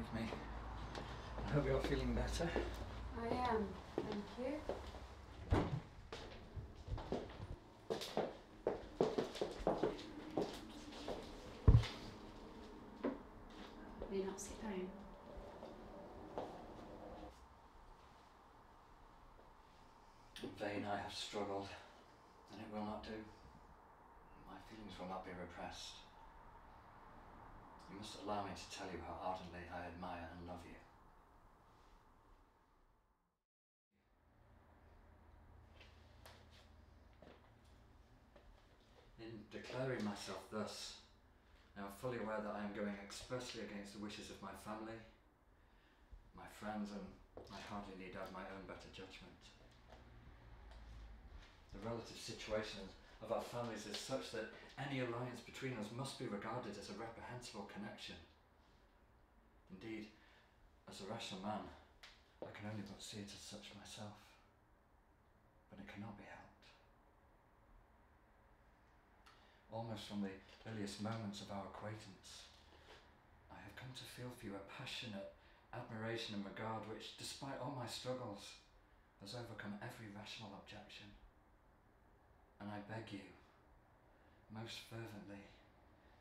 Excuse me. I hope you're feeling better. I am, thank you. May you not sit down? In vain I have struggled, and it will not do. My feelings will not be repressed. You must allow me to tell you how ardently I admire and love you. In declaring myself thus, I am fully aware that I am going expressly against the wishes of my family, my friends, and I hardly need add my own better judgment. The relative situation of our families is such that any alliance between us must be regarded as a reprehensible connection. Indeed, as a rational man, I can only but see it as such myself, but it cannot be helped. Almost from the earliest moments of our acquaintance, I have come to feel for you a passionate admiration and regard which, despite all my struggles, has overcome every rational objection. And I beg you, most fervently,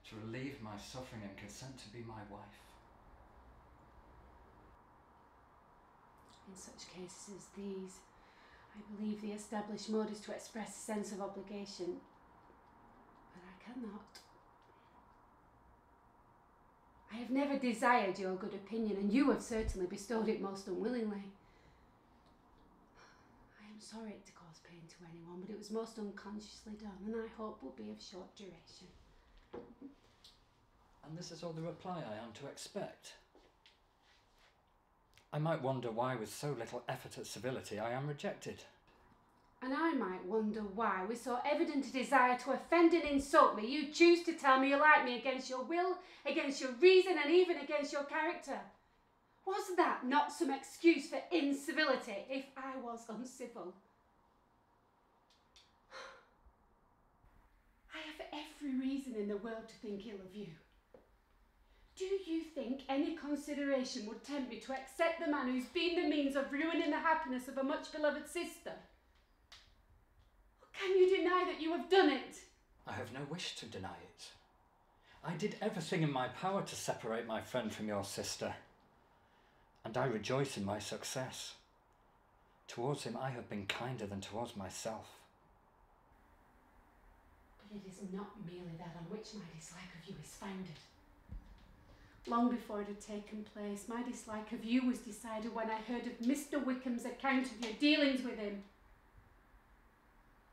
to relieve my suffering and consent to be my wife. In such cases as these, I believe the established mode is to express a sense of obligation, but I cannot. I have never desired your good opinion, and you have certainly bestowed it most unwillingly. I am sorry to cause pain to anyone, but it was most unconsciously done, and I hope will be of short duration. And this is all the reply I am to expect. I might wonder why, with so little effort at civility, I am rejected. And I might wonder why, with so evident a desire to offend and insult me, you choose to tell me you like me against your will, against your reason, and even against your character. Was that not some excuse for incivility if I was uncivil? I have every reason in the world to think ill of you. Do you think any consideration would tempt me to accept the man who's been the means of ruining the happiness of a much beloved sister? Can you deny that you have done it? I have no wish to deny it. I did everything in my power to separate my friend from your sister, and I rejoice in my success. Towards him I have been kinder than towards myself. But it is not merely that on which my dislike of you is founded. Long before it had taken place, my dislike of you was decided when I heard of Mr. Wickham's account of your dealings with him.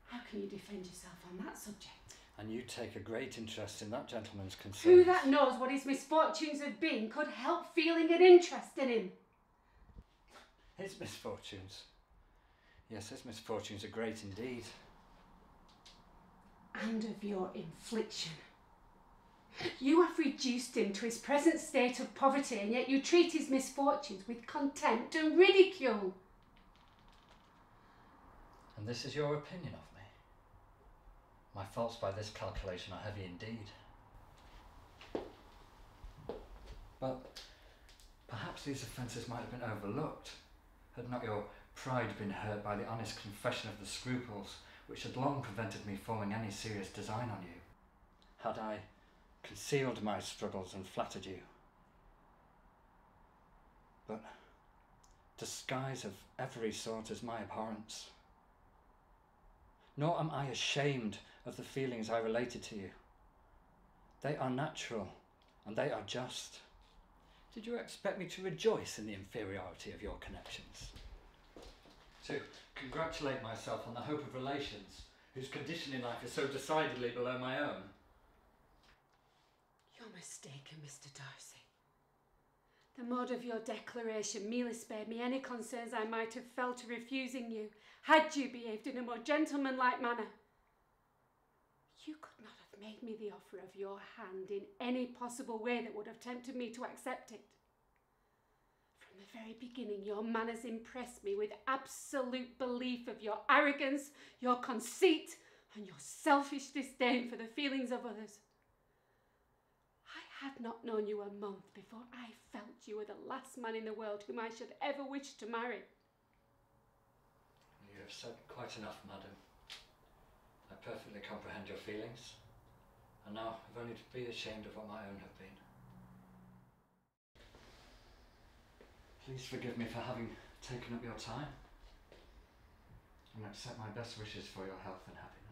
How can you defend yourself on that subject? And you take a great interest in that gentleman's concerns. Who that knows what his misfortunes have been could help feeling an interest in him? His misfortunes? Yes, his misfortunes are great indeed. And of your infliction. You have reduced him to his present state of poverty, and yet you treat his misfortunes with contempt and ridicule. And this is your opinion of me? My faults by this calculation are heavy indeed. But perhaps these offences might have been overlooked, had not your pride been hurt by the honest confession of the scruples which had long prevented me forming any serious design on you. Had I concealed my struggles and flattered you. But disguise of every sort is my abhorrence. Nor am I ashamed of the feelings I related to you. They are natural, and they are just. Did you expect me to rejoice in the inferiority of your connections? To congratulate myself on the hope of relations, whose condition in life is so decidedly below my own? You're mistaken, Mr. Darcy. The mode of your declaration merely spared me any concerns I might have felt to refusing you, had you behaved in a more gentlemanlike manner. You could not have made me the offer of your hand in any possible way that would have tempted me to accept it. From the very beginning, your manners impressed me with absolute belief of your arrogance, your conceit, and your selfish disdain for the feelings of others. I had not known you a month before I felt you were the last man in the world whom I should ever wish to marry. You have said quite enough, madam. I perfectly comprehend your feelings, and now I've only to be ashamed of what my own have been. Please forgive me for having taken up your time, and accept my best wishes for your health and happiness.